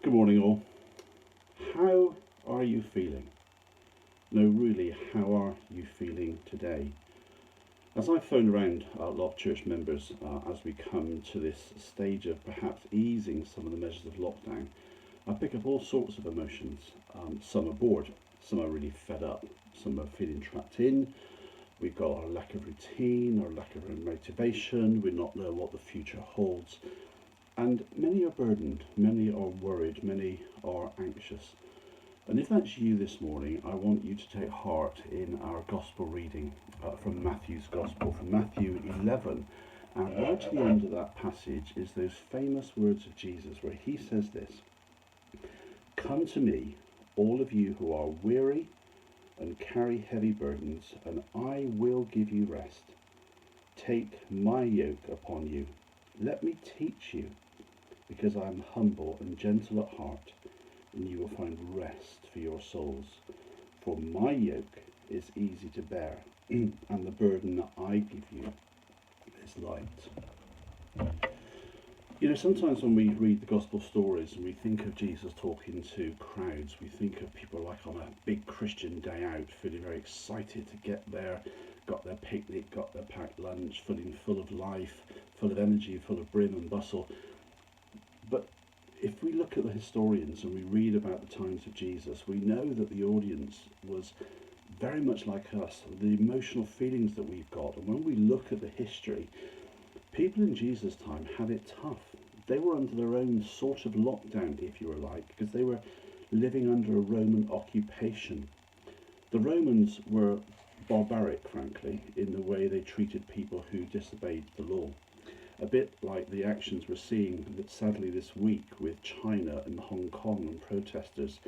Good morning, all. How are you feeling? No, really, how are you feeling today? As I phone around a lot of church members as we come to this stage of perhaps easing some of the measures of lockdown, I pick up all sorts of emotions. Some are bored, some are really fed up, some are feeling trapped in. We've got our lack of routine, our lack of motivation, we not know what the future holds. And many are burdened, many are worried, many are anxious. And if that's you this morning, I want you to take heart in our gospel reading from Matthew's gospel, from Matthew 11. And right to the end of that passage is those famous words of Jesus where he says this: "Come to me, all of you who are weary and carry heavy burdens, and I will give you rest. Take my yoke upon you. Let me teach you, because I am humble and gentle at heart, and you will find rest for your souls. For my yoke is easy to bear, and the burden that I give you is light." You know, sometimes when we read the gospel stories and we think of Jesus talking to crowds, we think of people like on a big Christian day out, feeling very excited to get there, got their picnic, got their packed lunch, feeling full of life, full of energy, full of brim and bustle. But if we look at the historians and we read about the times of Jesus, we know that the audience was very much like us, the emotional feelings that we've got. And when we look at the history, people in Jesus' time had it tough. They were under their own sort of lockdown, if you were like, because they were living under a Roman occupation. The Romans were barbaric, frankly, in the way they treated people who disobeyed the law. A bit like the actions we're seeing sadly this week with China and Hong Kong and protesters.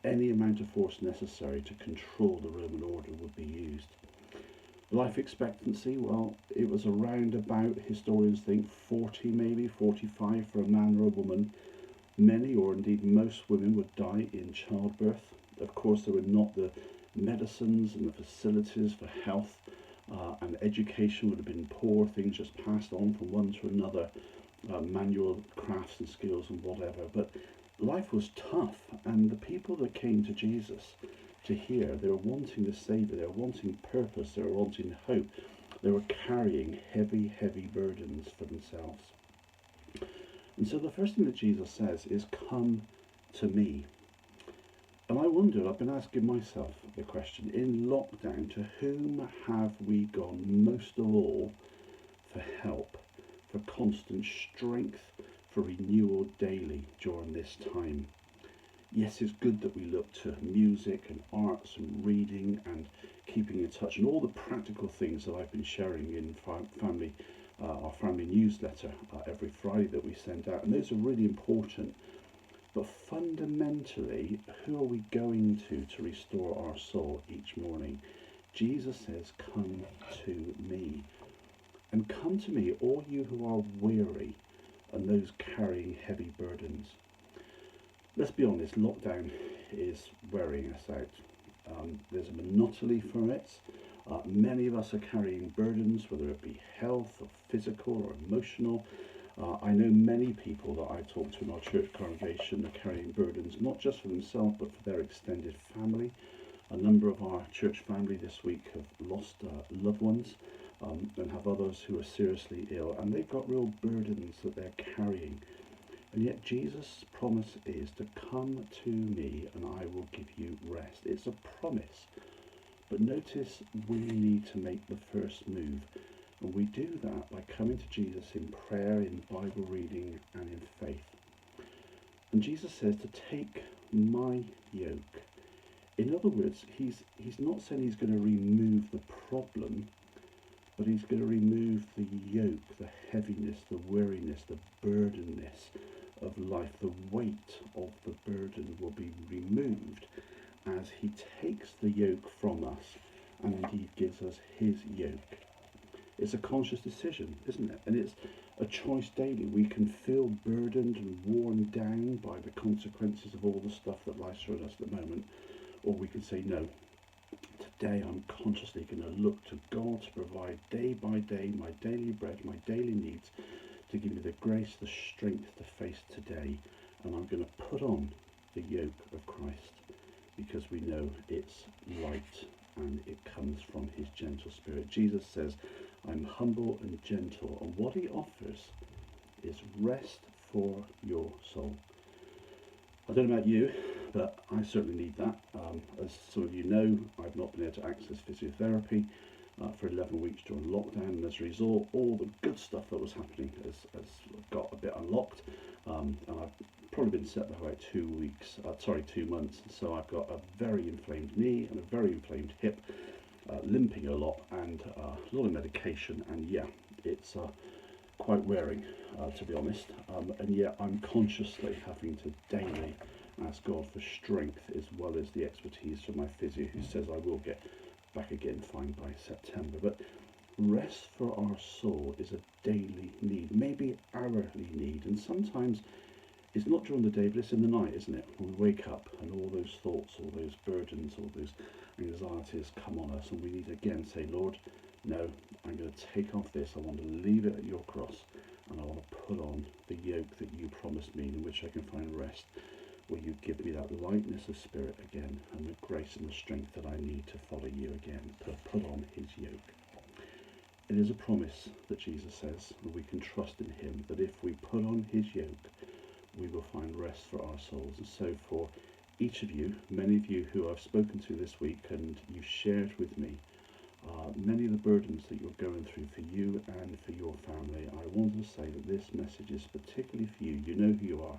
Any amount of force necessary to control the Roman order would be used. Life expectancy, well, it was around about, historians think, 40, maybe 45 for a man or a woman. Many, or indeed most, women would die in childbirth. Of course, there were not the medicines and the facilities for health. And education would have been poor, things just passed on from one to another, manual crafts and skills and whatever. But life was tough, and the people that came to Jesus to hear, they were wanting the Saviour, they were wanting purpose, they were wanting hope, they were carrying heavy, heavy burdens for themselves. And so the first thing that Jesus says is, "Come to me." And I wondered, I've been asking myself the question, in lockdown, to whom have we gone most of all for help, for constant strength, for renewal daily during this time? Yes, it's good that we look to music and arts and reading and keeping in touch and all the practical things that I've been sharing in our family newsletter every Friday that we send out. And those are really important. But fundamentally, who are we going to restore our soul each morning? Jesus says, "Come to me." And come to me, all you who are weary and those carrying heavy burdens. Let's be honest, lockdown is wearing us out. There's a monotony for it. Many of us are carrying burdens, whether it be health or physical or emotional. I know many people that I talk to in our church congregation are carrying burdens, not just for themselves, but for their extended family. A number of our church family this week have lost loved ones and have others who are seriously ill, and they've got real burdens that they're carrying. And yet Jesus' promise is to come to me and I will give you rest. It's a promise. But notice we need to make the first move. And we do that by coming to Jesus in prayer, in Bible reading, and in faith. And Jesus says to take my yoke. In other words, he's not saying he's going to remove the problem, but he's going to remove the yoke, the heaviness, the weariness, the burdenness of life. The weight of the burden will be removed as he takes the yoke from us and indeed gives us his yoke. It's a conscious decision, isn't it? And it's a choice daily. We can feel burdened and worn down by the consequences of all the stuff that life's thrown us at the moment. Or we can say, no, today I'm consciously going to look to God to provide day by day my daily bread, my daily needs, to give me the grace, the strength to face today and I'm going to put on the yoke of Christ, because we know it's light and it comes from his gentle spirit. Jesus says, I'm humble and gentle, and what he offers is rest for your soul. I don't know about you, but I certainly need that. As some of you know, I've not been able to access physiotherapy for 11 weeks during lockdown, and as a result, all the good stuff that was happening has got a bit unlocked, and I've probably been set there for about 2 months. So I've got a very inflamed knee and a very inflamed hip, limping a lot, and a lot of medication, and yeah, it's quite wearing, to be honest, and yet I'm consciously having to daily ask God for strength, as well as the expertise from my physio, who says I will get back again fine by September. But rest for our soul is a daily need, maybe hourly need, and sometimes it's not during the day, but it's in the night, isn't it? When we wake up and all those thoughts, all those burdens, all those anxieties come on us, and we need to again say, Lord, no, I'm going to take off this. I want to leave it at your cross, and I want to put on the yoke that you promised me, in which I can find rest, where you give me that lightness of spirit again, and the grace and the strength that I need to follow you again, to put on his yoke. It is a promise that Jesus says, and we can trust in him, that if we put on his yoke, we will find rest for our souls. And so for each of you, many of you who I've spoken to this week, and you shared with me many of the burdens that you're going through for you and for your family, I wanted to say that this message is particularly for you. You know who you are,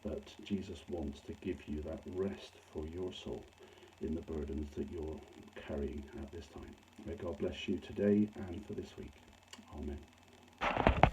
that Jesus wants to give you that rest for your soul in the burdens that you're carrying at this time. May God bless you today and for this week. Amen.